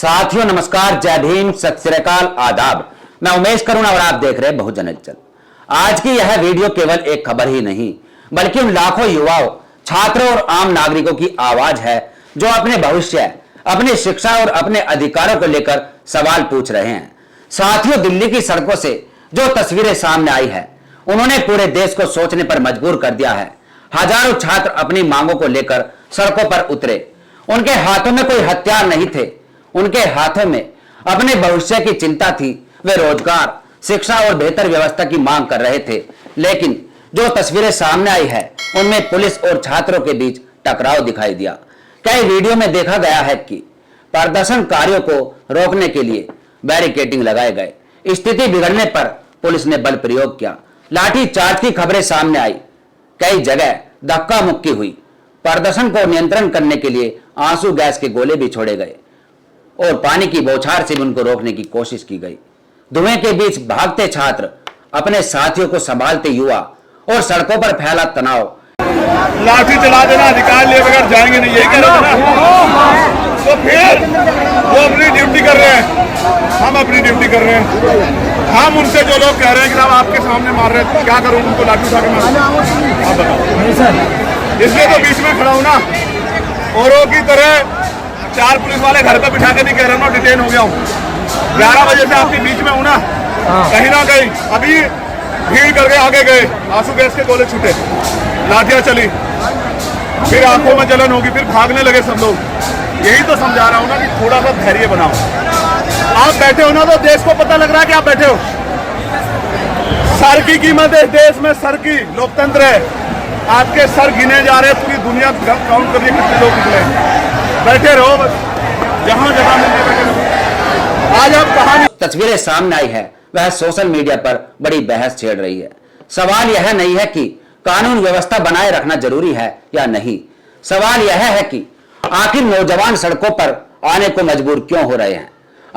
साथियों नमस्कार, जय भीम, सत श्री अकाल, आदाब। मैं उमेश करुण और आप देख रहे हैं बहुजन हलचल। आज की यह वीडियो केवल एक खबर ही नहीं बल्कि उन लाखों युवाओं, छात्रों और आम नागरिकों की आवाज है जो अपने भविष्य, अपनी शिक्षा और अपने अधिकारों को लेकर सवाल पूछ रहे हैं। साथियों, दिल्ली की सड़कों से जो तस्वीरें सामने आई है उन्होंने पूरे देश को सोचने पर मजबूर कर दिया है। हजारों छात्र अपनी मांगों को लेकर सड़कों पर उतरे। उनके हाथों में कोई हथियार नहीं थे, उनके हाथों में अपने भविष्य की चिंता थी। वे रोजगार, शिक्षा और बेहतर व्यवस्था की मांग कर रहे थे। लेकिन जो तस्वीरें सामने आई है उनमें पुलिस और छात्रों के बीच टकराव दिखाई दिया। कई वीडियो में देखा गया है कि प्रदर्शनकारियों को रोकने के लिए बैरिकेडिंग लगाए गए। स्थिति बिगड़ने पर पुलिस ने बल प्रयोग किया। लाठी चार्ज की खबरें सामने आई। कई जगह धक्का मुक्की हुई। प्रदर्शन को नियंत्रण करने के लिए आंसू गैस के गोले भी छोड़े गए और पानी की बौछार से भी उनको रोकने की कोशिश की गई। धुएं के बीच भागते छात्र, अपने साथियों को संभालते युवा और सड़कों पर फैला तनाव। लाठी चला देना, अधिकार लिए बगैर जाएंगे नहीं, यही कह रहे थे ना। तो फिर वो अपनी ड्यूटी कर रहे हैं, हम अपनी ड्यूटी कर रहे हैं। हम उनसे जो लोग कह रहे हैं कि साहब आपके सामने मार रहे हैं, क्या करूं, उनको लाठी उठा के मार, आप बताओ। इसलिए तो बीच में खड़ा हूं ना। औरों की तरह 4 पुलिस वाले घर पे बिठा के नहीं कह रहे ना डिटेन हो गया हूँ। 11 बजे से आपके बीच में हूँ ना। कहीं ना कहीं अभी भीड़ करके आगे गए, आंसू गैस के गोले छूटे, लाठियां चली, फिर आंखों में जलन होगी, फिर भागने लगे सब लोग। यही तो समझा रहा हूँ ना कि थोड़ा सा धैर्य बनाओ। आप बैठे हो ना तो देश को पता लग रहा है कि आप बैठे हो। सर की कीमत है देश में, सर की लोकतंत्र है। आपके सर गिने जा रहे हैं, पूरी दुनिया काउंट कर रही है कितने लोग निकले। बैठे रहो बस, जहां जगह मिलने बैठे रहो। आज आप कहानी तस्वीरें सामने आई है वह सोशल मीडिया पर बड़ी बहस छेड़ रही है। सवाल यह नहीं है कि कानून व्यवस्था बनाए रखना जरूरी है या नहीं। सवाल यह है कि आखिर नौजवान सड़कों पर आने को मजबूर क्यों हो रहे हैं।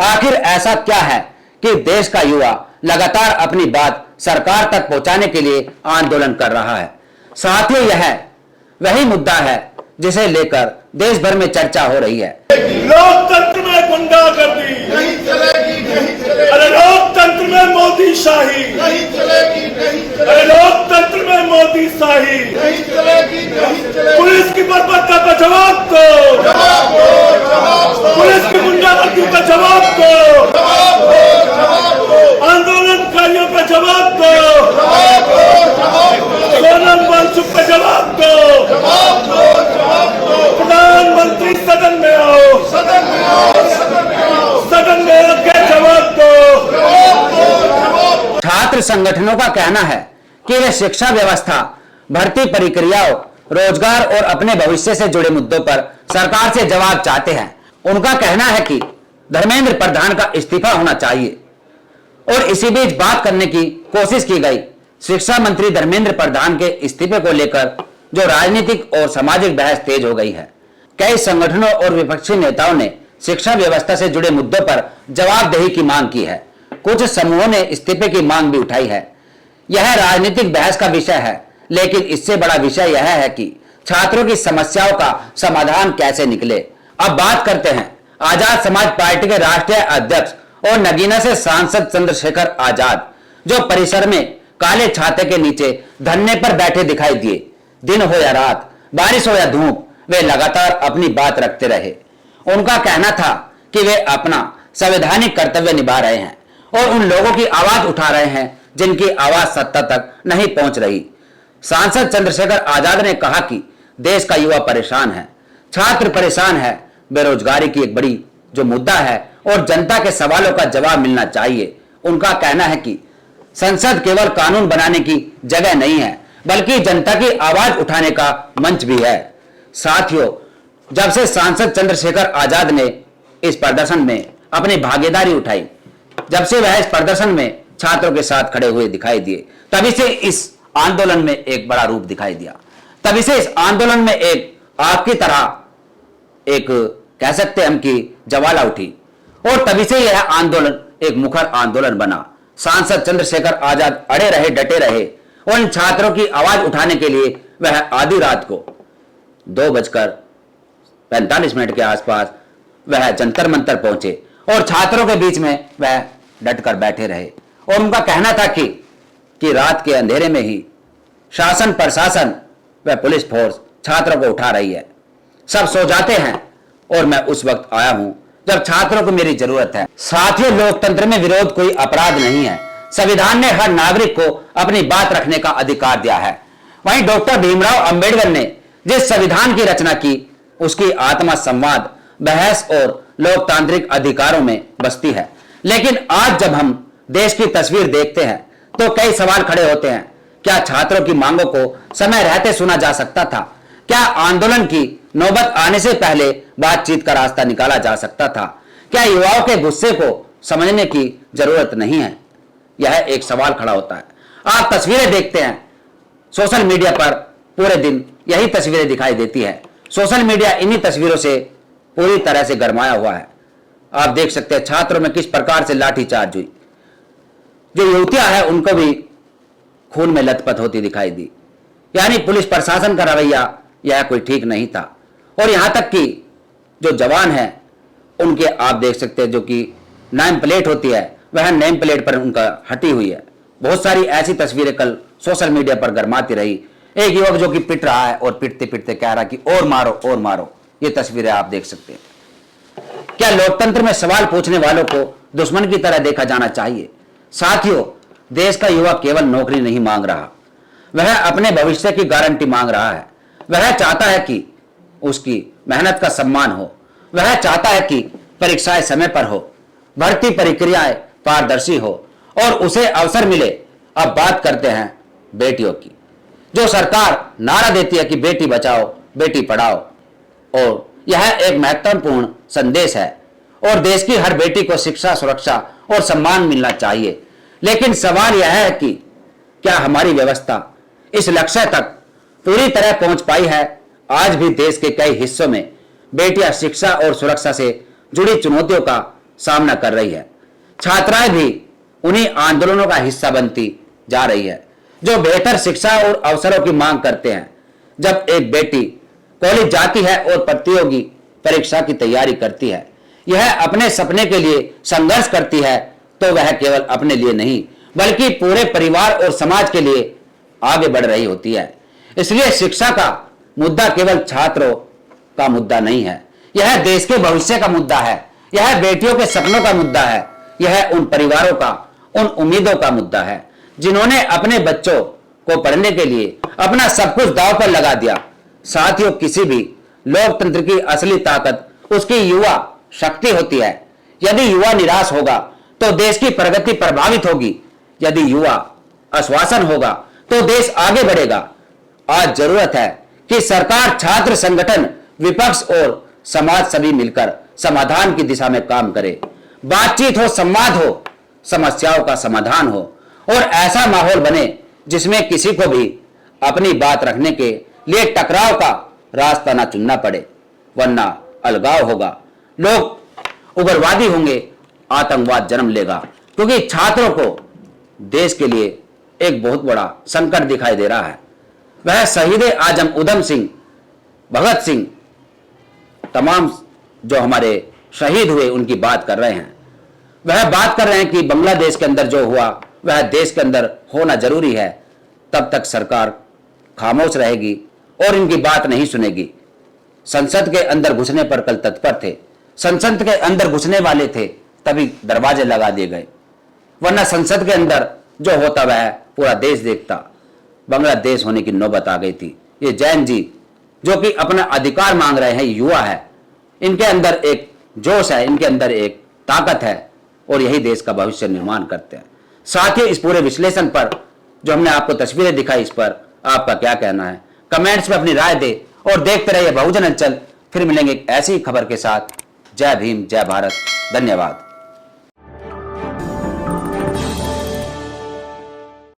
आखिर ऐसा क्या है कि देश का युवा लगातार अपनी बात सरकार तक पहुंचाने के लिए आंदोलन कर रहा है। साथियों, यह वही मुद्दा है जिसे लेकर देश भर में चर्चा हो रही है। लोकतंत्र में गुंडागर्दी नहीं चलेगी, नहीं चलेगी। अरे लोकतंत्र में मोदी शाही नहीं चलेगी, नहीं चलेगी। अरे लोकतंत्र में मोदी शाही नहीं चलेगी, नहीं चलेगी। पुलिस की बर्बरता का जवाब दो, जवाब दो, जवाब दो। पुलिस की गुंडागर्दी का जवाब दो, जवाब दो, जवाब दो। आंदोलनकारियों का जवाब दो, जवाब दो, जवाब दो। सोनम वांगचुक का जवाब दो, जवाब दो, जवाब दो। प्रधानमंत्री सदन में आओ, सदन में आओ, सदन में आओ, सदन में आके जवाब दो, जवाब दो, जवाब दो। छात्र संगठनों का कहना है कि वे शिक्षा व्यवस्था, भर्ती प्रक्रियाओं, रोजगार और अपने भविष्य से जुड़े मुद्दों पर सरकार से जवाब चाहते हैं। उनका कहना है कि धर्मेंद्र प्रधान का इस्तीफा होना चाहिए और इसी बीच बात करने की कोशिश की गई। शिक्षा मंत्री धर्मेंद्र प्रधान के इस्तीफे को लेकर जो राजनीतिक और सामाजिक बहस तेज हो गई है। कई संगठनों और विपक्षी नेताओं ने शिक्षा व्यवस्था से जुड़े मुद्दों पर जवाबदेही की मांग की है। कुछ समूहों ने इस्तीफे की मांग भी उठाई है। यह राजनीतिक बहस का विषय है, लेकिन इससे बड़ा विषय यह है कि छात्रों की समस्याओं का समाधान कैसे निकले। अब बात करते हैं आजाद समाज पार्टी के राष्ट्रीय अध्यक्ष और नगीना से सांसद चंद्रशेखर आजाद, जो परिसर में काले छाते के नीचे धरने पर बैठे दिखाई दिए। दिन हो या रात, बारिश हो या धूप, वे लगातार अपनी बात रखते रहे। उनका कहना था कि वे अपना संवैधानिक कर्तव्य निभा रहे हैं और उन लोगों की आवाज उठा रहे हैं जिनकी आवाज सत्ता तक नहीं पहुंच रही। सांसद चंद्रशेखर आजाद ने कहा कि देश का युवा परेशान है, छात्र परेशान है, बेरोजगारी की एक बड़ी जो मुद्दा है और जनता के सवालों का जवाब मिलना चाहिए। उनका कहना है कि संसद केवल कानून बनाने की जगह नहीं है बल्कि जनता की आवाज उठाने का मंच भी है। साथियों, जब से सांसद चंद्रशेखर आजाद ने इस प्रदर्शन में अपनी भागीदारी उठाई, जब से वह इस प्रदर्शन में छात्रों के साथ खड़े हुए दिखाई दिए, तभी से इस आंदोलन में एक बड़ा रूप दिखाई दिया। तभी से इस आंदोलन में एक आग की तरह एक कह सकते हम कि ज्वाला उठी और तभी से यह आंदोलन एक मुखर आंदोलन बना। सांसद चंद्रशेखर आजाद अड़े रहे, डटे रहे और इन छात्रों की आवाज उठाने के लिए वह आधी रात को 2:45 के आसपास वह जंतर मंतर पहुंचे और छात्रों के बीच में वह डटकर बैठे रहे और उनका कहना था कि रात के अंधेरे में ही शासन प्रशासन व पुलिस फोर्स छात्रों को उठा रही है। सब सो जाते हैं और मैं उस वक्त आया हूं जब छात्रों को मेरी जरूरत है। साथियों, लोकतंत्र में विरोध कोई अपराध नहीं है। संविधान ने हर नागरिक को अपनी बात रखने का अधिकार दिया है। वहीं डॉक्टर भीमराव अंबेडकर ने जिस संविधान की रचना की उसकी आत्मा संवाद, बहस और लोकतांत्रिक अधिकारों में बसती है। लेकिन आज जब हम देश की तस्वीर देखते हैं तो कई सवाल खड़े होते हैं। क्या छात्रों की मांगों को समय रहते सुना जा सकता था? क्या आंदोलन की नौबत आने से पहले बातचीत का रास्ता निकाला जा सकता था? क्या युवाओं के गुस्से को समझने की जरूरत नहीं है? यह एक सवाल खड़ा होता है। आप तस्वीरें देखते हैं सोशल मीडिया पर, पूरे दिन यही तस्वीरें दिखाई देती है। सोशल मीडिया इन्हीं तस्वीरों से पूरी तरह से गरमाया हुआ है। आप देख सकते हैं छात्रों में किस प्रकार से लाठीचार्ज हुई। जो युवतियां हैं उनको भी खून में लथपथ होती दिखाई दी। यानी पुलिस प्रशासन का रवैया यह कोई ठीक नहीं था। और यहां तक कि जो जवान हैं उनके आप देख सकते हैं जो कि नेम प्लेट होती है वह नेम प्लेट पर उनका हटी हुई है। बहुत सारी ऐसी तस्वीरें कल सोशल मीडिया पर गरमाती रही। एक युवक जो कि पिट रहा है और पिटते पिटते कह रहा कि और मारो और मारो। ये तस्वीरें आप देख सकते हैं। क्या लोकतंत्र में सवाल पूछने वालों को दुश्मन की तरह देखा जाना चाहिए? साथियों, देश का युवा केवल नौकरी नहीं मांग रहा, वह अपने भविष्य की गारंटी मांग रहा है। वह चाहता है कि उसकी मेहनत का सम्मान हो। वह चाहता है कि परीक्षाएं समय पर हो, भर्ती प्रक्रियाएं पारदर्शी हो और उसे अवसर मिले। अब बात करते हैं बेटियों की। जो सरकार नारा देती है कि बेटी बचाओ बेटी पढ़ाओ, और यह एक महत्वपूर्ण संदेश है और देश की हर बेटी को शिक्षा, सुरक्षा और सम्मान मिलना चाहिए। लेकिन सवाल यह है कि क्या हमारी व्यवस्था इस लक्ष्य तक पूरी तरह पहुंच पाई है? आज भी देश के कई हिस्सों में बेटियां शिक्षा और सुरक्षा से जुड़ी चुनौतियों का सामना कर रही है। छात्राएं भी उन्हीं आंदोलनों का हिस्सा बनती जा रही है जो बेहतर शिक्षा और अवसरों की मांग करते हैं। जब एक बेटी कॉलेज जाती है और प्रतियोगी परीक्षा की तैयारी करती है, यह अपने सपने के लिए संघर्ष करती है, तो वह केवल अपने लिए नहीं बल्कि पूरे परिवार और समाज के लिए आगे बढ़ रही होती है। इसलिए शिक्षा का मुद्दा केवल छात्रों का मुद्दा नहीं है, यह देश के भविष्य का मुद्दा है। यह बेटियों के सपनों का मुद्दा है। यह उन परिवारों का, उन उम्मीदों का मुद्दा है जिन्होंने अपने बच्चों को पढ़ने के लिए अपना सब कुछ दांव पर लगा दिया। साथियों, किसी भी लोकतंत्र की असली ताकत उसकी युवा शक्ति होती है। यदि युवा निराश होगा तो देश की प्रगति प्रभावित होगी। यदि युवा आश्वासन होगा तो देश आगे बढ़ेगा। आज जरूरत है कि सरकार, छात्र संगठन, विपक्ष और समाज सभी मिलकर समाधान की दिशा में काम करे। बातचीत हो, संवाद हो, समस्याओं का समाधान हो और ऐसा माहौल बने जिसमें किसी को भी अपनी बात रखने के लिए टकराव का रास्ता ना चुनना पड़े, वरना अलगाव होगा, लोग उग्रवादी होंगे, आतंकवाद जन्म लेगा। क्योंकि छात्रों को देश के लिए एक बहुत बड़ा संकट दिखाई दे रहा है। वह शहीद आजम उधम सिंह, भगत सिंह, तमाम जो हमारे शहीद हुए उनकी बात कर रहे हैं। वह बात कर रहे हैं कि बांग्लादेश के अंदर जो हुआ वह देश के अंदर होना जरूरी है। तब तक सरकार खामोश रहेगी और इनकी बात नहीं सुनेगी। संसद के अंदर घुसने पर कल तत्पर थे। संसद के अंदर घुसने वाले थे तभी दरवाजे लगा दिए गए, वरना संसद के अंदर जो होता वह पूरा देश देखता। बांग्लादेश होने की नौबत आ गई थी। ये जैन जी जो कि अपना अधिकार मांग रहे हैं, युवा है, इनके अंदर एक जोश है, इनके अंदर एक ताकत है और यही देश का भविष्य निर्माण करते हैं। साथ ही इस पूरे विश्लेषण पर जो हमने आपको तस्वीरें दिखाई, इस पर आपका क्या कहना है? कमेंट्स में अपनी राय दे और देखते रहिए बहुजन अंचल। फिर मिलेंगे एक ऐसी खबर के साथ। जय भीम, जय भारत, धन्यवाद।